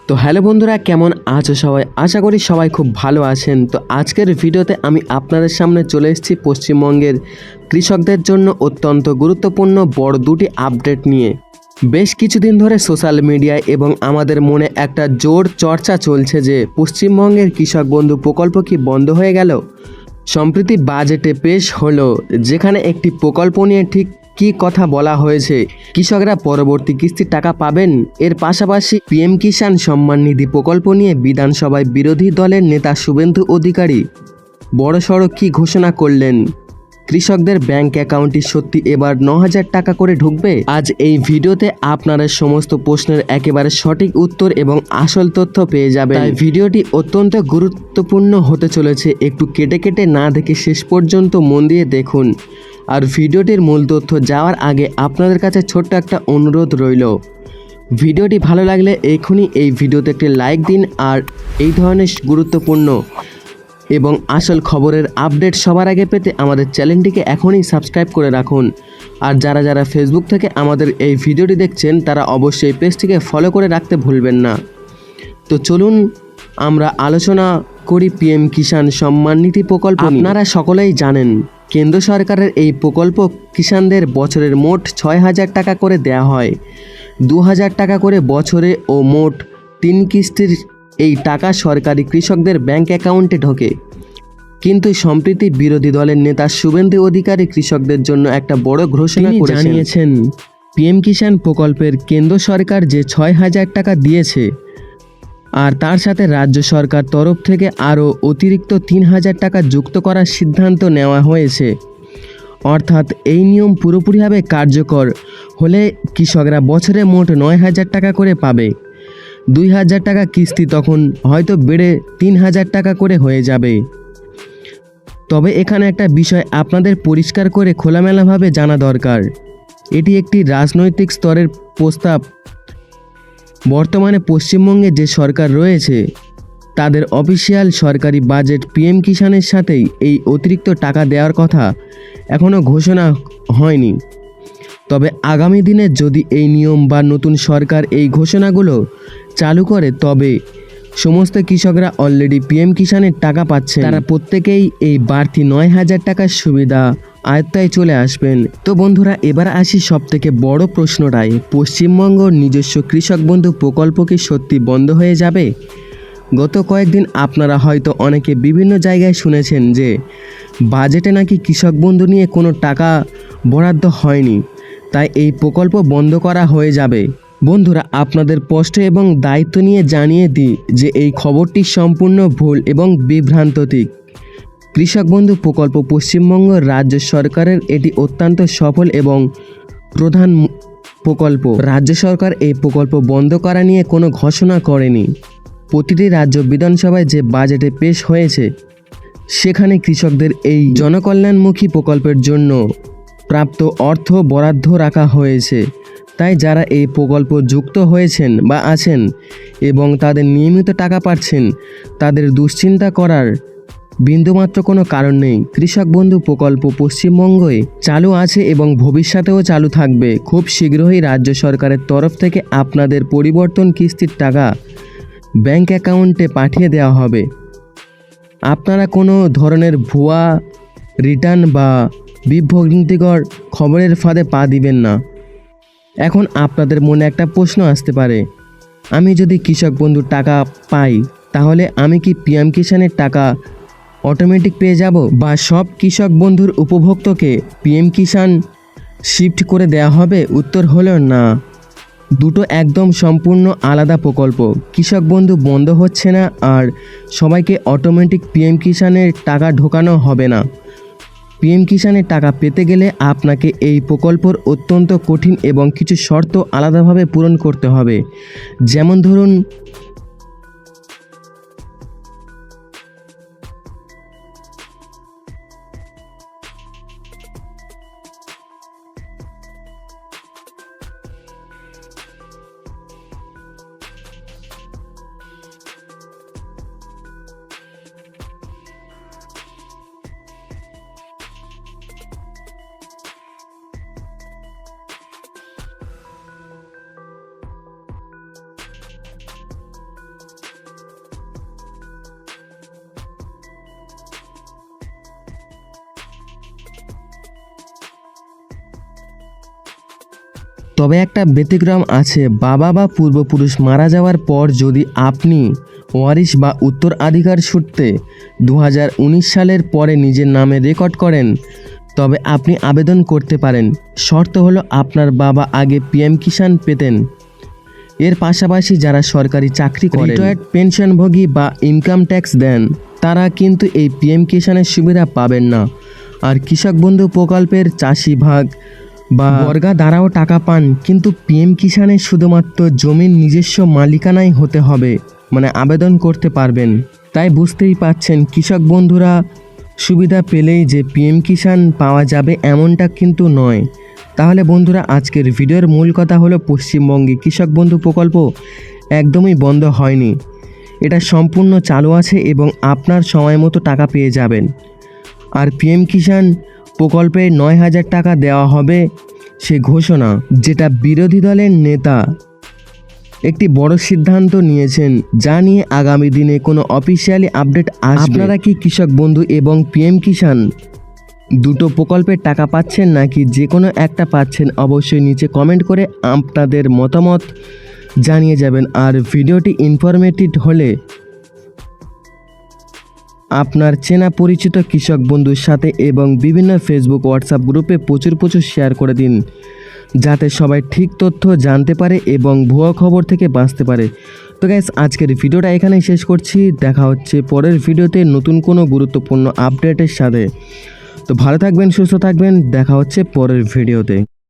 তো হ্যালো বন্ধুরা, কেমন আছো সবাই? আশা করি সবাই খুব ভালো আছেন। তো আজকের ভিডিওতে আমি আপনাদের সামনে চলে এসেছি পশ্চিমবঙ্গের কৃষকদের জন্য অত্যন্ত গুরুত্বপূর্ণ বড় দুটি আপডেট নিয়ে। বেশ কিছুদিন ধরে সোশ্যাল মিডিয়ায় এবং আমাদের মনে একটা জোর চর্চা চলছে যে পশ্চিমবঙ্গের কৃষক বন্ধু প্রকল্প কি বন্ধ হয়ে গেল। সম্প্রতি বাজেটে পেশ হলো, যেখানে একটি প্রকল্প নিয়ে ঠিক কি কথা বলা হয়েছে, কৃষকরা পরবর্তী কিস্তির টাকা পাবেন। এর পাশাপাশি পিএম কিষাণ সম্মান নিধি প্রকল্প নিয়ে বিধানসভায় বিরোধী দলের নেতা শুভেন্দু অধিকারী বড়সড় কি ঘোষণা করলেন। কৃষকদের ব্যাংক অ্যাকাউন্টে সত্যি এবার 9,000 টাকা করে ঢুকবে? আজ এই ভিডিওতে আপনারা সমস্ত প্রশ্নের একেবারে সঠিক উত্তর এবং আসল তথ্য পেয়ে যাবেন। তাই ভিডিওটি অত্যন্ত গুরুত্বপূর্ণ হতে চলেছে। একটু কেটে কেটে না দেখে শেষ পর্যন্ত মন দিয়ে দেখুন। আর ভিডিওটির মূল তথ্য যাওয়ার আগে আপনাদের কাছে ছোট্ট একটা অনুরোধ রইল, ভিডিওটি ভালো লাগলে এখনই এই ভিডিওতে একটি লাইক দিন। আর এই ধরনের গুরুত্বপূর্ণ এবং আসল খবরের আপডেট সবার আগে পেতে আমাদের চ্যানেলটিকে এখনই সাবস্ক্রাইব করে রাখুন। আর যারা যারা ফেসবুক থেকে আমাদের এই ভিডিওটি দেখছেন তারা অবশ্যই পেজটিকে ফলো করে রাখতে ভুলবেন না। তো চলুন আমরা আলোচনা করি পিএম কিষাণ সম্মান নিধি প্রকল্প। আপনারা সকলেই জানেন, কেন্দ্র সরকারের এই প্রকল্প কিষাণদের বছরের মোট 6,000 টাকা করে দেওয়া হয়। 2,000 টাকা করে বছরে ও মোট 3 কিস্তির এই টাকা সরকারি কৃষকদের ব্যাংক অ্যাকাউন্টে ঢোকে। কিন্তু সম্প্রতি বিরোধী দলের নেতা শুভেন্দু অধিকারী কৃষকদের জন্য একটা বড় ঘোষণা করে জানিয়েছেন, পিএম কিষাণ প্রকল্পের কেন্দ্র সরকার যে 6,000 টাকা দিয়েছে আর তার সাথে রাজ্য সরকার তরফ থেকে আরও অতিরিক্ত 3,000 টাকা যুক্ত করার সিদ্ধান্ত নেওয়া হয়েছে। অর্থাৎ এই নিয়ম পুরোপুরিভাবে কার্যকর হলে কৃষকরা বছরে মোট 9,000 টাকা করে পাবে। 2,000 টাকা কিস্তি তখন হয়তো বেড়ে 3,000 টাকা করে হয়ে যাবে। তবে এখানে একটা বিষয় আপনাদের পরিষ্কার করে খোলামেলাভাবে জানা দরকার, এটি একটি রাজনৈতিক স্তরের প্রস্তাব। বর্তমানে পশ্চিমবঙ্গে যে সরকার রয়েছে তাদের অফিসিয়াল সরকারি বাজেট পিএম কিষাণের সাথেই এই অতিরিক্ত টাকা দেওয়ার কথা এখনও ঘোষণা হয়নি। তবে আগামী দিনে যদি এই নিয়ম বা নতুন সরকার এই ঘোষণাগুলো চালু করে তবে সমস্ত কৃষকরা অলরেডি পিএম কিষাণের টাকা পাচ্ছেন, তারা প্রত্যেকেই এই বাড়তি 9,000 টাকার সুবিধা আয়ত্তায় চলে আসবেন। তো বন্ধুরা, এবার আসি সবথেকে বড় প্রশ্নটায়, পশ্চিমবঙ্গ নিজস্ব কৃষক বন্ধু প্রকল্প কি সত্যি বন্ধ হয়ে যাবে? গত কয়েকদিন আপনারা হয়তো অনেকে বিভিন্ন জায়গায় শুনেছেন যে বাজেটে নাকি কৃষক বন্ধু নিয়ে কোনো টাকা বরাদ্দ হয়নি, তাই এই প্রকল্প বন্ধ করা হয়ে যাবে। বন্ধুরা, আপনাদের কষ্ট এবং দায়িত্ব নিয়ে জানিয়ে দিই যে এই খবরটি সম্পূর্ণ ভুল এবং বিভ্রান্তিক। কৃষক বন্ধু প্রকল্প পশ্চিমবঙ্গ রাজ্য সরকারের এটি অত্যন্ত সফল এবং প্রধান প্রকল্প। রাজ্য সরকার এই প্রকল্প বন্ধ করা নিয়ে কোনো ঘোষণা করেনি। প্রতিটি রাজ্য বিধানসভায় যে বাজেটে পেশ হয়েছে সেখানে কৃষকদের এই জনকল্যাণমুখী প্রকল্পের জন্য প্রাপ্ত অর্থ বরাদ্দ রাখা হয়েছে। তাই যারা এই প্রকল্প যুক্ত হয়েছেন বা আছেন এবং তাদের নিয়মিত টাকা পাচ্ছেন তাদের দুশ্চিন্তা করার বিন্দুমাত্র কোনো কারণ নেই। কৃষক বন্ধু প্রকল্প পশ্চিমবঙ্গে চালু আছে এবং ভবিষ্যতেও চালু থাকবে। খুব শীঘ্রই রাজ্য সরকারের তরফ থেকে আপনাদের পরিবর্তন কিস্তির টাকা ব্যাংক অ্যাকাউন্টে পাঠিয়ে দেওয়া হবে। আপনারা কোনো ধরনের ভুয়া রিটার্ন বা বিভ্রান্তিকর খবরের ফাঁদে পা দিবেন না। এখন আপনাদের মনে একটা প্রশ্ন আসতে পারে, আমি যদি কৃষক বন্ধুর টাকা পাই তাহলে আমি কি পিএম কিষাণের টাকা অটোমেটিক পেয়ে যাব, বা সব কৃষক বন্ধুর উপভোক্তাকে পিএম কিষাণ শিফট করে দেওয়া হবে? উত্তর হলো না, দুটো একদম সম্পূর্ণ আলাদা প্রকল্প। কৃষক বন্ধু বন্ধ হচ্ছে না আর সবাইকে অটোমেটিক পিএম কিষাণের টাকা ঢোকানো হবে না। পিএম কিষাণের টাকা পেতে গেলে আপনাকে এই প্রকল্পের অত্যন্ত কঠিন এবং কিছু শর্ত আলাদাভাবে পূরণ করতে হবে। যেমন ধরুন, তবে একটা ব্যতিক্রম আছে, বাবা বা পূর্বপুরুষ মারা যাওয়ার পর যদি আপনি ওয়ারিশ বা উত্তরাধিকার সূত্রে 2019 সালের পরে নিজের নামে রেকর্ড করেন তবে আপনি আবেদন করতে পারেন। শর্ত হলো আপনার বাবা আগে পিএম কিষাণ পেতেন। এর পাশাপাশি যারা সরকারি চাকরি করেন, রিটায়ার্ড পেনশনভোগী বা ইনকাম ট্যাক্স দেন তারা কিন্তু এই পিএম কিষাণের সুবিধা পাবেন না। আর কৃষক বন্ধু প্রকল্পের চাষি ভাগ বা বর্গা দ্বারাও টাকা পান, কিন্তু পিএম কিষাণের শুধুমাত্র জমির নিজস্ব মালিকানাই হতে হবে, মানে আবেদন করতে পারবেন। তাই বুঝতেই পাচ্ছেন কৃষক বন্ধুরা সুবিধা পেলেই যে পিএম কিষাণ পাওয়া যাবে এমনটা কিন্তু নয়। তাহলে বন্ধুরা আজকের ভিডিওর মূল কথা হলো পশ্চিমবঙ্গে কৃষক বন্ধু প্রকল্প একদমই বন্ধ হয়নি, এটা সম্পূর্ণ চালু আছে এবং আপনার সময় মতো টাকা পেয়ে যাবেন। আর পিএম কিষাণ প্রকল্পে 9,000 টাকা দেওয়া হবে সে ঘোষণা, যেটা বিরোধী দলের নেতা একটি বড় সিদ্ধান্ত নিয়েছেন, যা নিয়ে আগামী দিনে কোনো অফিসিয়ালি আপডেট আসবে। আপনারা কি কৃষক বন্ধু এবং পিএম কিষাণ দুটো প্রকল্পের টাকা পাচ্ছেন নাকি যে কোনো একটা পাচ্ছেন, অবশ্যই নিচে কমেন্ট করে আপনাদের মতামত জানিয়ে যাবেন। আর ভিডিওটি ইনফরমেটিভ হলে আপনার চেনা পরিচিত কৃষক বন্ধুর সাথে এবং বিভিন্ন ফেসবুক হোয়াটসঅ্যাপ গ্রুপে প্রচুর শেয়ার করে দিন, যাতে সবাই ঠিক তথ্য জানতে পারে এবং ভুয়া খবর থেকে বাঁচতে পারে। তো গাইস আজকের ভিডিওটা এখানেই শেষ করছি, দেখা হচ্ছে পরের ভিডিওতে নতুন কোনো গুরুত্বপূর্ণ আপডেটের সাথে। তো ভালো থাকবেন, সুস্থ থাকবেন, দেখা হচ্ছে পরের ভিডিওতে।